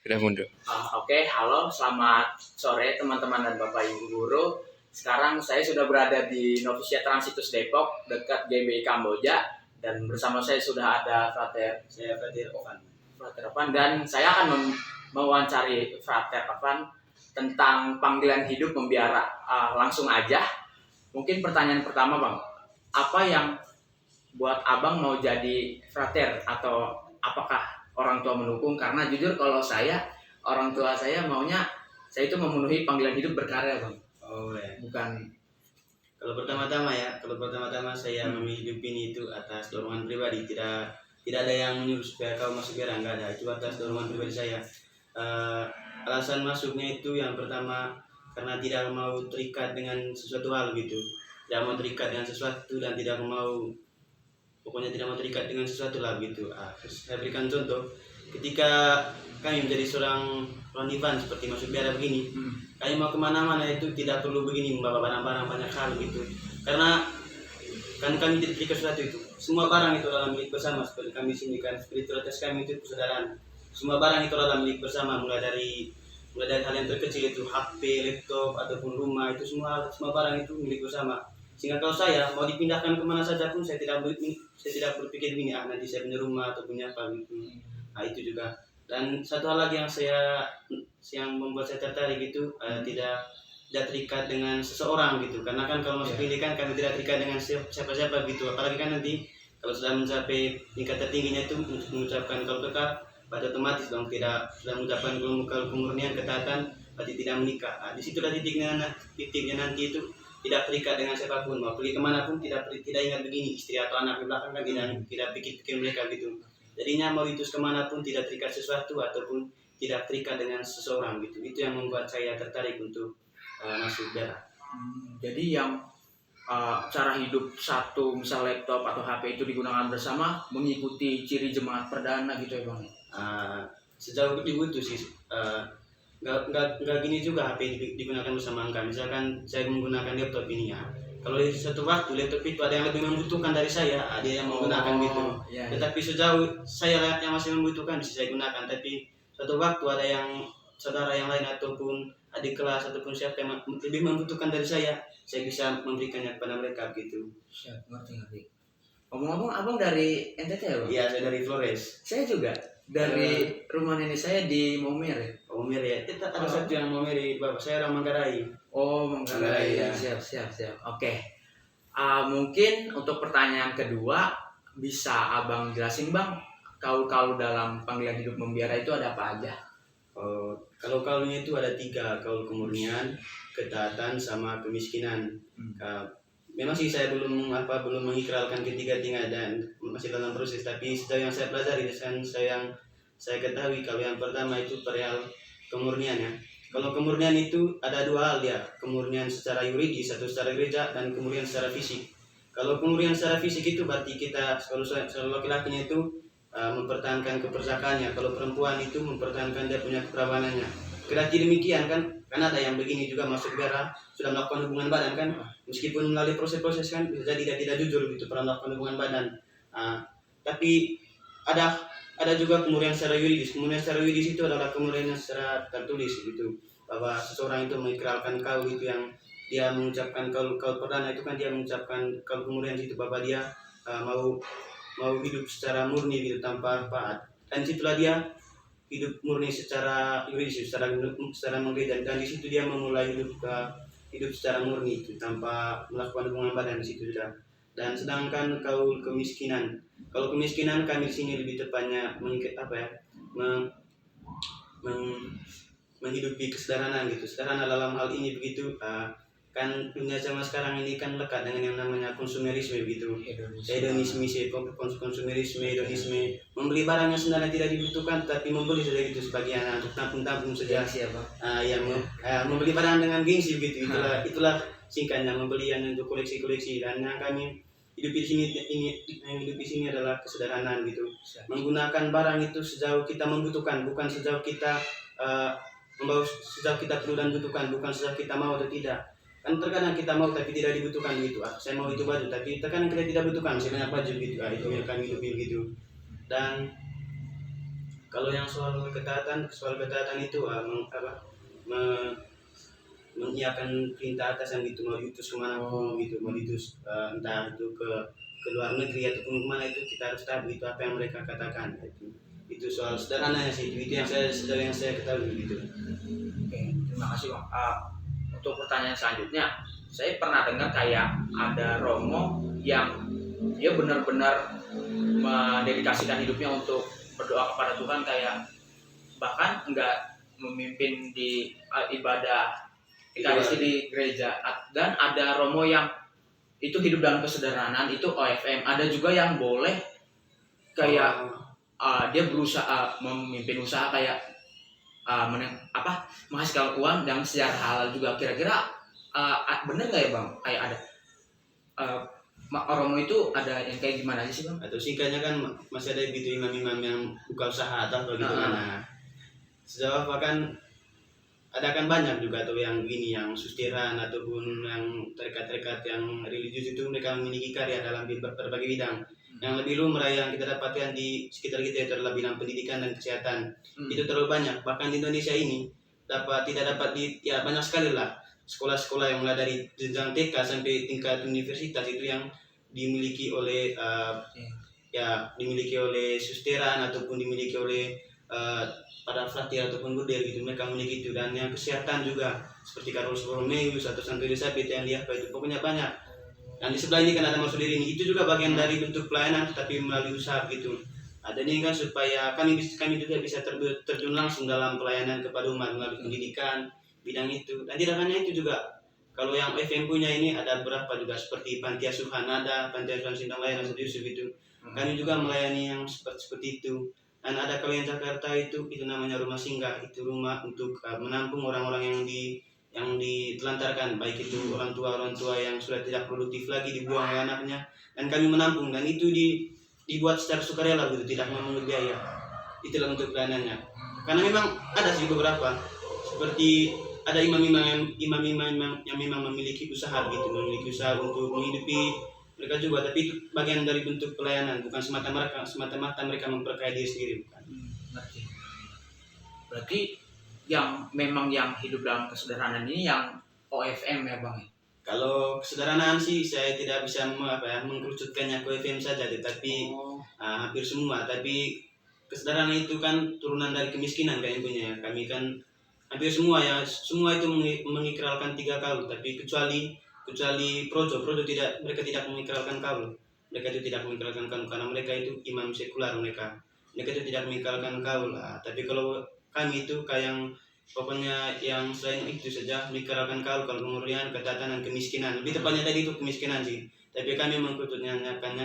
Sudah mundur. Oke, halo, selamat sore teman-teman dan Bapak Ibu guru. Sekarang saya sudah berada di Novisia Transitus Depok, dekat GBI Kamboja, dan bersama saya sudah ada Frater Ovan, dan saya akan mewawancari Frater Ovan tentang panggilan hidup membiara. Langsung aja, mungkin pertanyaan pertama Bang, apa yang buat Abang mau jadi Frater, atau apakah orang tua mendukung? Karena jujur kalau saya, orang tua saya maunya saya itu memenuhi panggilan hidup berkarya Bang. Oh ya. Bukan. Kalau pertama-tama saya memilih hidup ini itu atas dorongan pribadi, tidak ada yang menyuruh supaya kau masuk biara, enggak ada. Itu atas dorongan pribadi saya. Alasan masuknya itu yang pertama karena tidak mau terikat dengan sesuatu hal gitu. Tidak mau terikat dengan sesuatu dan pokoknya tidak mau terikat dengan sesuatu lah gitu. Saya berikan contoh, ketika kami menjadi seorang Ivan seperti masuk biara begini, kami mau kemana-mana itu tidak perlu begini membawa barang-barang banyak hal gitu, karena kan kami tidak terikat sesuatu itu. Semua barang itu adalah milik bersama, seperti kami sini kan spiritualitas kami itu persaudaraan. Semua barang itu adalah milik bersama, mulai dari hal yang terkecil itu HP, laptop ataupun rumah, itu semua barang itu milik bersama. Sehingga kalau saya mau dipindahkan kemana saja pun saya tidak berpikir begini, nanti saya punya rumah atau punya apa gitu. Itu juga. Dan satu hal lagi yang membuat saya tertarik itu tidak terikat dengan seseorang gitu. Karena kan kalau masuk pendidikan kami tidak terikat dengan siapa-siapa gitu. Apalagi kan nanti kalau sudah mencapai tingkat tertingginya itu untuk mengucapkan kalau kekal, pada otomatis dong tidak sudah mengucapkan kalau kemurnian ketaatan, berarti tidak menikah. Di situ titiknya nanti itu tidak terikat dengan siapapun, mau pergi kemana pun tidak ingat begini istri atau anak di belakang kan tidak pikir mereka gitu. Jadinya mau itu kemana pun tidak terikat sesuatu ataupun tidak terikat dengan seseorang gitu. Itu yang membuat saya tertarik untuk masuk biara. Jadi yang cara hidup satu, misal laptop atau HP itu digunakan bersama, mengikuti ciri jemaat perdana gitu ya Bang? Sejauh itu sih, nggak gini juga HP digunakan bersama enggak. Misalkan saya menggunakan laptop ini ya, kalau di suatu waktu laptop itu ada yang lebih membutuhkan dari saya, ada yang menggunakan gitu. Ya. Tetapi sejauh saya yang masih membutuhkan bisa saya gunakan. Tapi suatu waktu ada yang saudara yang lain ataupun adik kelas ataupun siapa yang lebih membutuhkan dari saya bisa memberikannya kepada mereka gitu. Siap, ngerti. Ngomong-ngomong, Abang dari NTT ya Bang? Iya, saya dari Flores. Saya juga dari rumah nenek saya di Momir ya. Momir ya. Kita ada satu yang Momir di bapak saya orang Manggarai. Oh, Manggarai ya. Siap. Oke. Mungkin untuk pertanyaan kedua bisa Abang jelasin Bang, kaul dalam panggilan hidup membiara itu ada apa aja? Kalau kaulnya itu ada 3, kaul kemurnian, ketaatan, sama kemiskinan. Memang sih saya belum mengikrarkan ketiga-tiga dan masih dalam proses, tapi sejauh yang saya pelajari dan saya ketahui, kalau yang pertama itu perihal kemurnian ya. Kalau kemurnian itu ada 2 hal ya, kemurnian secara yuridis atau secara gereja dan kemurnian secara fisik. Kalau kemurnian secara fisik itu berarti kita kalau laki-lakinya itu mempertahankan kepersakaannya, kalau perempuan itu mempertahankan dia punya keperawanannya. Berarti demikian kan ada yang begini juga masuk biara sudah melakukan hubungan badan kan, meskipun melalui proses-proses kan bisa jadi dia tidak jujur gitu pernah melakukan hubungan badan. Tapi ada juga kemurnian secara yuridis. Kemurnian secara yuridis itu adalah kemurnian secara tertulis gitu, bahwa seseorang itu mengikrarkan kaul itu yang dia mengucapkan kaul perdana itu kan dia mengucapkan kaul kemurnian itu bahwa dia mau hidup secara murni gitu tanpa manfaat, dan situlah dia hidup murni secara yuridis, secara menggereja, dan di situ dia memulai hidup secara murni itu tanpa melakukan hubungan badan di situ sudah. Dan sedangkan kaul kemiskinan kami di sini lebih tepatnya menghidupi kesederhanaan gitu. Sederhana dalam hal ini begitu, kan dunia zaman sekarang ini kan lekat dengan yang namanya konsumerisme begitu, hedonisme, membeli barang yang sebenarnya tidak dibutuhkan tapi membeli saja gitu sebagian untuk tampung saja. Membeli barang dengan gengsi begitu. Itulah singkatnya, membeli yang untuk koleksi. Dan yang kami hidup di sini adalah kesederhanaan gitu, menggunakan barang itu sejauh kita membutuhkan, bukan sejauh kita sejauh kita perlu dan butuhkan, bukan sejauh kita mau atau tidak. Kan terkadang kita mau tapi tidak dibutuhkan gitu. Saya mau itu baju tapi terkadang kita tidak butuhkan, saya banyak baju gitu. Itu yang kami hidupi gitu. Dan Kalau yang soal ketaatan itu mengiakan perintah atasan gitu, mau diutus kemanapun gitu, mau diutus entah itu ke luar negeri ataupun kemana, itu kita harus tahu itu apa yang mereka katakan. Itu soal sederhananya sih, itu yang saya ketahui gitu. Oke, terima kasih Bang. Untuk pertanyaan selanjutnya, saya pernah dengar kayak ada Romo yang dia benar-benar mendedikasikan hidupnya untuk berdoa kepada Tuhan, kayak bahkan enggak memimpin di ibadah ekaristi di gereja. Dan ada Romo yang itu hidup dalam kesederhanaan, itu OFM. Ada juga yang boleh kayak dia berusaha memimpin usaha kayak menghasilkan uang dan secara halal juga. Kira-kira bener nggak ya Bang? Kayak ada Romo itu ada yang kayak gimana aja sih Bang? Atau singkatnya kan masih ada gitu imam-imam yang buka usaha atau begitu kan. Sejauh bahkan ada kan banyak juga tuh yang gini, yang susteran ataupun yang tarekat-tarekat yang religius itu mereka memiliki karya dalam berbagai bidang. Yang lebih lumrah yang kita dapatkan di sekitar kita itu adalah bidang pendidikan dan kesehatan. Itu terlalu banyak. Bahkan di Indonesia ini tidak dapat banyak sekali lah sekolah-sekolah yang mulai dari jenjang TK sampai tingkat universitas itu yang dimiliki oleh dimiliki oleh susteran ataupun dimiliki oleh para frater ataupun budel gitu, mereka memiliki itu. Dan yang kesehatan juga seperti Carolus Borromeus atau Santo Elizabeth yang dia itu pokoknya banyak. Dan di sebelah ini kan ada Mas Sudiri ini, itu juga bagian dari bentuk pelayanan tapi melalui usaha gitu. Ada ini kan supaya kami juga bisa terjun langsung dalam pelayanan kepada umat melalui pendidikan bidang itu. Dan tidak hanya itu juga, kalau yang FM punya ini ada beberapa juga seperti Panti Asuhan, ada Panti Asuhan Sintang Layan dan Yusuf itu. Kami juga melayani yang seperti itu. Dan ada kalau yang Jakarta itu namanya rumah singgah, itu rumah untuk menampung orang-orang yang ditelantarkan, baik itu orang tua yang sudah tidak produktif lagi dibuang oleh anaknya, dan kami menampung, dan itu dibuat secara sukarela gitu, tidak memungut biaya. Itulah untuk pelayanannya. Karena memang ada sih beberapa seperti ada imam-imam yang memang memiliki usaha gitu, memiliki usaha untuk menghidupi mereka juga, tapi itu bagian dari bentuk pelayanan, bukan semata-mata mereka memperkaya diri sendiri, bukan. Berarti yang memang yang hidup dalam kesederhanaan ini yang OFM ya Bang? Kalau kesederhanaan sih saya tidak bisa mengkerucutkannya ke OFM saja, tetapi hampir semua. Tapi kesederhanaan itu kan turunan dari kemiskinan kan punya. Kami kan hampir semua itu mengikrarkan 3 kaul, tapi kecuali projo mereka tidak mengikrarkan kaul. Mereka itu tidak mengikrarkan kaul karena mereka itu imam sekular, mereka itu tidak mengikrarkan kaul. Tapi kalau kami itu kayak yang pokoknya yang selain itu saja mengikrarkan kaul, kalau kemurnian, ketaatan dan kemiskinan. Lebih tepatnya tadi itu kemiskinan sih. Tapi kami mengkututnya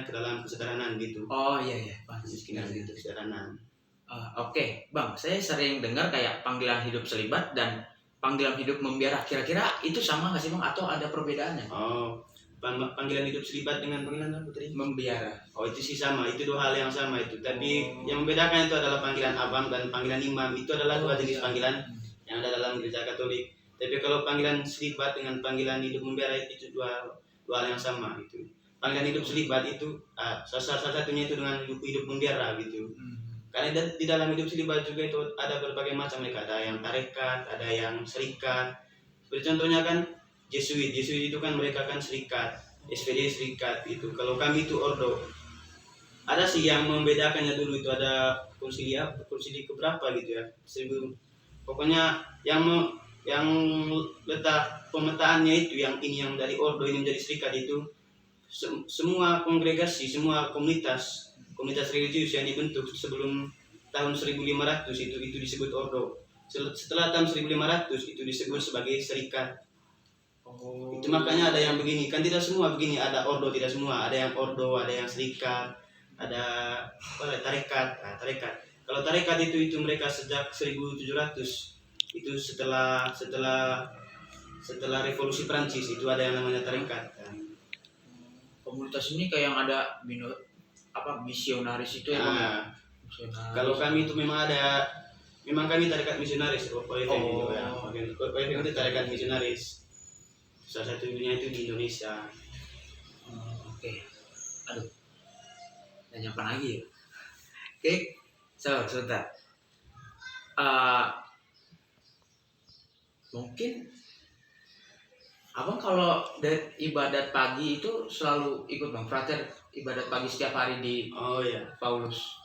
ke dalam kesederhanaan gitu. Oh iya Bang. Kemiskinan itu kesederhanaan. Oke, Bang, saya sering dengar kayak panggilan hidup selibat dan panggilan hidup membiara. Kira-kira itu sama nggak sih Bang, atau ada perbedaannya? Panggilan hidup selibat dengan panggilan apa tadi? Membiara. Itu sih sama, itu 2 hal yang sama itu. Tapi yang membedakan itu adalah panggilan abam dan panggilan imam. Itu adalah 2 jenis panggilan yang ada dalam gereja Katolik. Tapi kalau panggilan selibat dengan panggilan hidup membiara itu dua hal yang sama itu. Panggilan hidup selibat itu salah satunya itu dengan hidup membiara gitu. Karena di dalam hidup selibat juga itu ada berbagai macam, mereka ada yang tarekat, ada yang serikat. Seperti contohnya kan Jesuit itu kan mereka kan serikat, SPD serikat itu. Kalau kami itu ordo. Ada sih yang membedakannya dulu itu, ada konsili keberapa gitu ya. Pokoknya yang letak pemetaannya itu yang dari ordo ini menjadi serikat itu semua kongregasi, semua komunitas religius yang dibentuk sebelum tahun 1500 itu disebut ordo. Setelah tahun 1500 itu disebut sebagai serikat. Itu makanya ada yang begini, kan tidak semua begini, ada ordo, tidak semua, ada yang ordo, ada yang serikat, ada tarekat. Kalau tarekat itu mereka sejak 1700 itu setelah revolusi Prancis itu ada yang namanya tarekat. Komunitas ini kayak yang ada misionaris itu ya Bang? Kalau kami itu memang kami tarekat misionaris, OFM itu tarekat misionaris. Salah satunya itu di Indonesia. Oke. Aduh. Tanya apa lagi ya? Oke. Sebentar. eh, mungkin abang kalau dari ibadat pagi itu selalu ikut bang, frater ibadat pagi setiap hari di Oh ya, Paulus.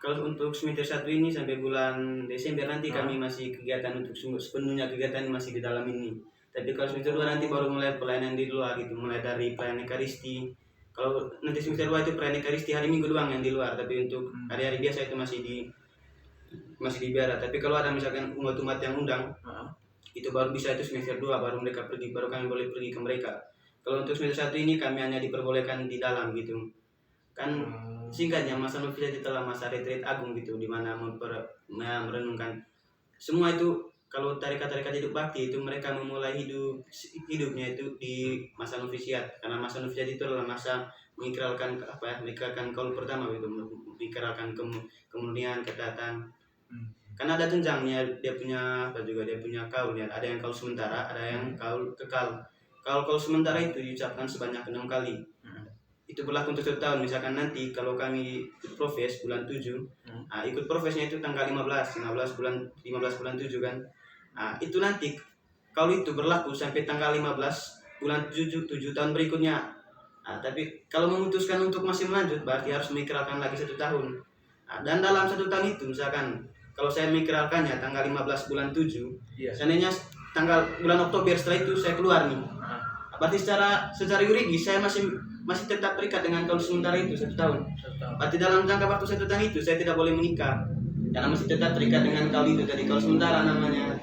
kalau untuk semester 1 ini sampai bulan Desember nanti Ah. kami masih kegiatan untuk sepenuhnya kegiatan masih di dalam ini. Tapi kalau semester 2 nanti baru mulai pelayanan di luar gitu, mulai dari pelayanan Ekaristi. Kalau nanti semester 2 itu pelayanan Ekaristi hari Minggu doang yang di luar, tapi untuk hari-hari biasa itu masih di biara. Tapi kalau ada misalkan umat-umat yang undang, Ah. itu baru bisa, itu semester 2 baru mereka pergi, baru kami boleh pergi ke mereka. Kalau untuk semester 1 ini kami hanya diperbolehkan di dalam gitu. Kan singkatnya masa Nufilati telah masa retreat agung gitu, di mana merenungkan semua itu. Kalau tarekat-tarekat hidup bakti itu mereka memulai hidupnya itu di masa novisiat, karena masa novisiat itu adalah masa mengikrarkan mengikrarkan kaul pertama gitu, mengikrarkan kemurnian, ketaatan. Karena ada jenjangnya, dia punya dia punya kaulnya, ada yang kaul sementara, ada yang kaul kekal. Kaul sementara itu diucapkan sebanyak 6 kali. Itu berlaku untuk 1 tahun. Misalkan nanti kalau kami ikut profes bulan 7, ikut profesnya itu tanggal 15 bulan 7 kan. Itu nanti kalau itu berlaku sampai tanggal 15 bulan 7 tahun berikutnya. Tapi kalau memutuskan untuk masih melanjut berarti harus mengikrarkan lagi 1 tahun. Dan dalam 1 tahun itu misalkan kalau saya mengikrarkannya tanggal 15 bulan 7, seandainya tanggal bulan Oktober setelah itu saya keluar nih. Berarti secara yuridis saya masih tetap terikat dengan kaul sementara itu 1 tahun. Berarti dalam jangka waktu 1 tahun itu saya tidak boleh menikah karena masih tetap terikat dengan kaul itu, jadi kaul sementara namanya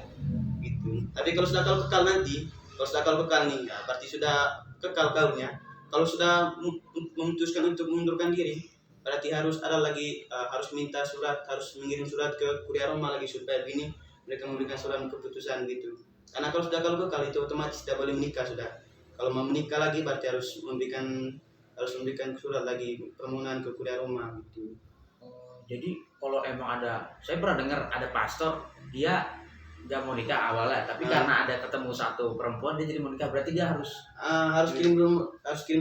gitu. Tapi kalau sudah kaul kekal nanti, nih, berarti sudah kekal kaulnya. Kalau sudah memutuskan untuk mengundurkan diri, berarti harus minta surat, harus mengirim surat ke Kuria Roma lagi supaya ini mereka memberikan surat keputusan gitu. Karena kalau sudah kaul kekal itu otomatis tidak boleh menikah sudah. Kalau mau menikah lagi berarti harus memberikan surat lagi permohonan ke Kuria Roma gitu. Jadi kalau emang saya pernah dengar ada pastor dia nggak mau nikah awalnya, tapi karena ada ketemu satu perempuan dia jadi mau nikah, berarti dia harus kirim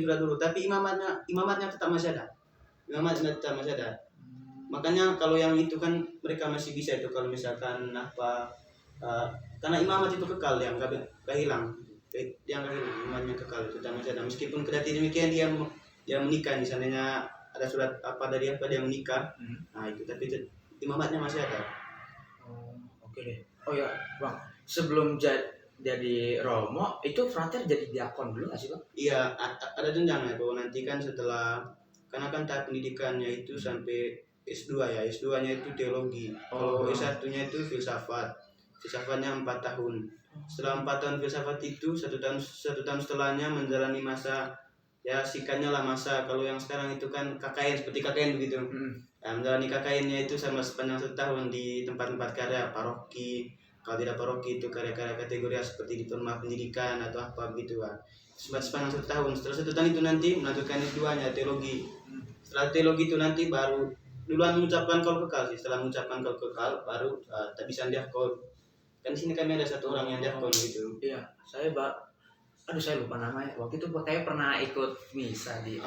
surat dulu. Tapi imamatnya tetap masih ada. Makanya kalau yang itu kan mereka masih bisa itu kalau misalkan karena imamat itu kekal, yang nggak hilang. Yang imannya kekal itu masih ada, meskipun kedati demikian dia menikah, misalnya ada surat dari dia menikah, itu tapi imamatnya masih ada. Oke deh. Oh ya bang, sebelum jadi Romo itu frater jadi diakon dulu nggak sih bang? Iya, ada jenjangnya bahwa nanti kan setelah, karena kan tahap pendidikannya itu sampai S2 ya, S2-nya itu teologi. Kalau S1-nya itu filsafatnya 4 tahun. Setelah 4 tahun filsafat itu 1 tahun setelahnya menjalani masa ya sikannya lah masa, kalau yang sekarang itu kan KKN, seperti KKN begitu. Menjalani KKN-nya itu sama sepanjang 1 tahun di tempat-tempat karya paroki. Kalau tidak paroki itu karya-karya kategori seperti di rumah pendidikan atau apa gitu lah. Sepanjang 1 tahun. Setelah 1 tahun itu nanti melanjutkan S2-nya teologi. Setelah teologi itu nanti baru duluan mengucapkan kaul kekal sih. Setelah mengucapkan kaul kekal baru tak bisa diakon. Kan di sini kami ada 1 orang yang diakon gitu. Iya, saya lupa namanya. Waktu itu kayak pernah ikut misa di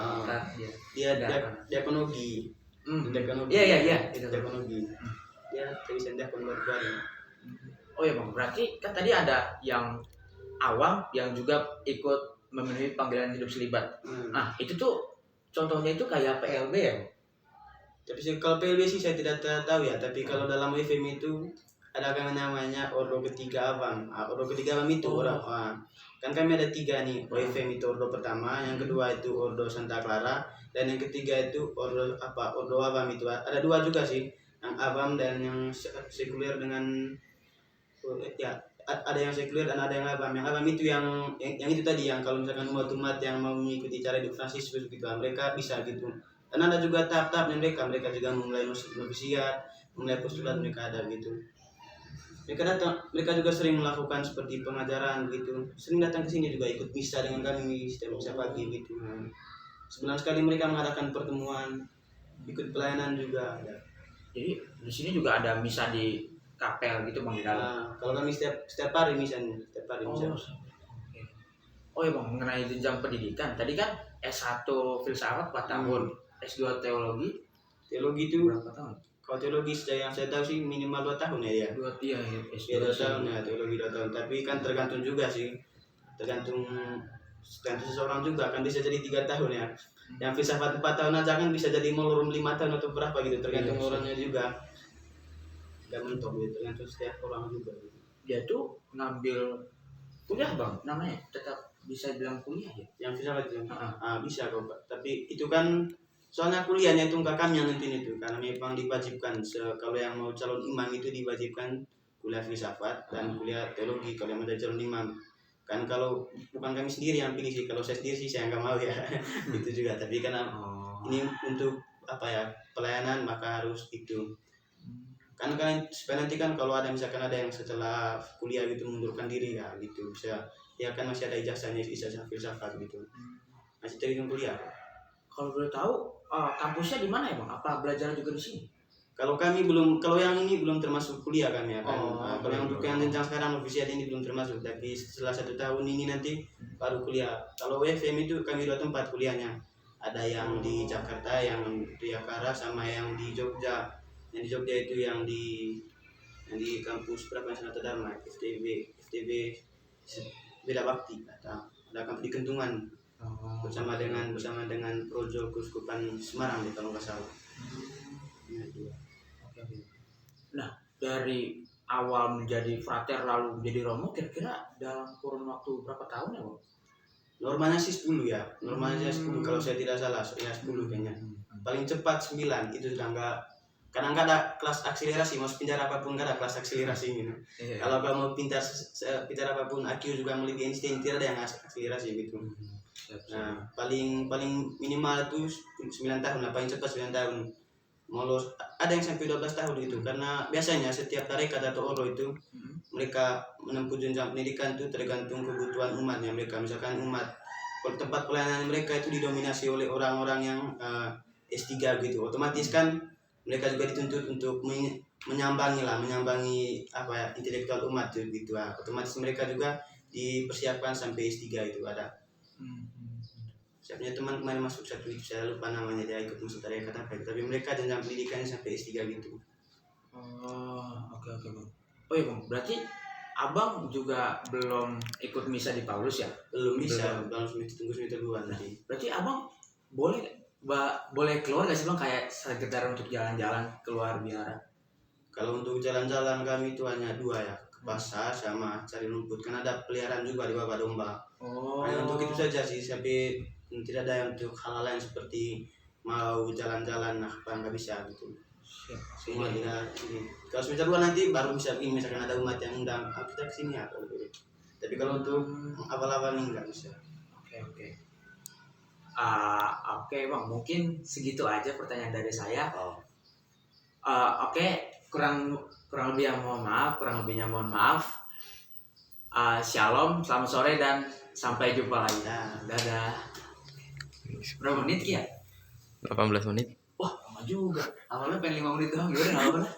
dia diakonogi. Iya, itu diakonogi. Ya, bisa diakon baru. Oh ya bang, berarti kan tadi ada yang awam yang juga ikut memenuhi panggilan hidup selibat. Nah itu tuh contohnya itu kayak PLB ya? Tapi kalau PLB sih saya tidak tahu ya. Tapi kalau dalam WFM itu ada kami namanya Ordo Ketiga Awam. Ordo Ketiga Awam itu kan kami ada 3 nih. WFM itu Ordo pertama, yang kedua itu Ordo Santa Clara, dan yang ketiga itu Ordo Awam itu. Ada 2 juga sih, yang awam dan yang sekuler dengan ya, ada yang sekuler dan ada yang awam. Yang awam itu yang itu tadi, yang kalau misalkan umat-umat yang mau mengikuti cara hidup Francis gitu, mereka bisa gitu. Dan ada juga tahap-tahapnya mereka juga memulai novisiat, memulai postulat, mereka ada gitu. Mereka juga sering melakukan seperti pengajaran gitu. Sering datang ke sini juga ikut misa dengan kami setiap misa pagi gitu. Sebulan sekali mereka mengadakan pertemuan, ikut pelayanan juga ada. Jadi di sini juga ada misa di kapel gitu bang di dalam. Kalau kami setiap hari misalnya, Oh ya bang, mengenai jenjang pendidikan tadi kan S1 filsafat 4 tahun, S2 teologi itu berapa tahun? kalau teologi yang saya tahu sih minimal 2 tahun ya dia. 2 ya, Ya 2 tahun ya, teologi 2 tahun. Tapi kan tergantung juga sih, tergantung seseorang juga, kan bisa jadi 3 tahun ya. Yang filsafat 4 tahun aja kan bisa jadi molor 5 tahun atau berapa gitu, tergantung Iya, orangnya juga. Gak mentok gitu, tergantung setiap orang juga. Dia tuh ngambil kuliah bang, namanya tetap bisa bilang kuliah ya. Yang filsafat itu, Heeh. bisa kok Pak. Tapi itu kan soalnya kuliahnya itu nggak kami yang nentuin itu, karena memang diwajibkan. Kalau yang mau calon imam itu diwajibkan kuliah filsafat dan kuliah teologi kalau yang mau jadi calon imam. Kan kalau bukan kami sendiri yang pilih sih, kalau saya sendiri sih saya nggak mau ya. Itu juga, tapi karena ini untuk apa ya, pelayanan maka harus itu. Kan supaya nanti kan kalau ada misalkan ada yang setelah kuliah gitu mundurkan diri ya gitu, bisa ya kan masih ada ijazahnya, ijazah filsafat gitu, masih terhitung kuliah. Kalau boleh tahu kampusnya di mana ya bang? Apa belajar juga di sini? Kalau kami belum, kalau yang ini belum termasuk kuliah kami ya kan. Kalau yang untuk yang jenjang sekarang novisiat ini belum termasuk, tapi setelah 1 tahun ini nanti baru kuliah. Kalau WFM itu kami 2 tempat kuliahnya, ada yang di Jakarta, yang di Jakarta, sama yang di Jogja. Yang di Jogja itu yang di kampus berapa, Sanata Dharma, FTB beda bakti, ada kampus di Kentungan bersama dengan Projo Keuskupan Semarang di kalau nggak salah. Nah, dari awal menjadi frater lalu menjadi romo kira-kira dalam kurun waktu berapa tahun ya bang? Normalnya sih 10 ya, normalnya 10 kalau saya tidak salah, ya 10 kayaknya. Paling cepat 9, itu sudah enggak, karena enggak ada kelas akselerasi, mau pintar apapun enggak ada kelas akselerasi gitu. Kalau kamu pintar apapun, IQ juga melebihi Einstein, tidak ada yang akselerasi gitu. Nah, paling minimal itu 9 tahun lah, paling cepat 9 tahun. Mau ada yang sampai 12 tahun gitu, karena biasanya setiap tarekat atau oro itu mereka menempuh jenjang pendidikan itu tergantung kebutuhan umatnya mereka. Misalkan tempat pelayanan mereka itu didominasi oleh orang-orang yang S3 gitu, otomatis kan mereka juga dituntut untuk menyambangi apa ya, intelektual umat gitu. Otomatis mereka juga dipersiapkan sampai S3 itu ada. Siapnya teman kemarin masuk satu itu, saya lupa namanya, dia ikut masuk tarekat apa itu, tapi mereka jenjang pendidikannya sampai S3 gitu. Oke bang. Oh iya bang, berarti abang juga belum ikut misa di Paulus ya? Belum bisa, tunggu semester 2 nanti. Berarti abang boleh keluar nggak sih bang, kayak sekedar untuk jalan-jalan keluar biara? Kalau untuk jalan-jalan kami itu hanya 2 ya, ke pasar sama cari rumput, kan ada peliharaan juga di bawah domba. Hanya untuk itu saja sih, tapi tidak ada yang untuk hal lain seperti mau jalan-jalan nggak bisa gitu. Semua tidak ini. Kalau semester 2 nanti baru bisa ini, misalkan ada umat yang undang kita kesini ya kalau gitu. Tapi kalau untuk awal-awal ini nggak bisa. Oke bang, mungkin segitu aja pertanyaan dari saya. Oke, kurang lebihnya mohon maaf. Shalom, selamat sore dan sampai jumpa lagi. Dadah. Berapa menit ya? 18 menit. Wah, lama juga. Awalnya pengen 5 menit doang, yaudah nggak apa-apa lah.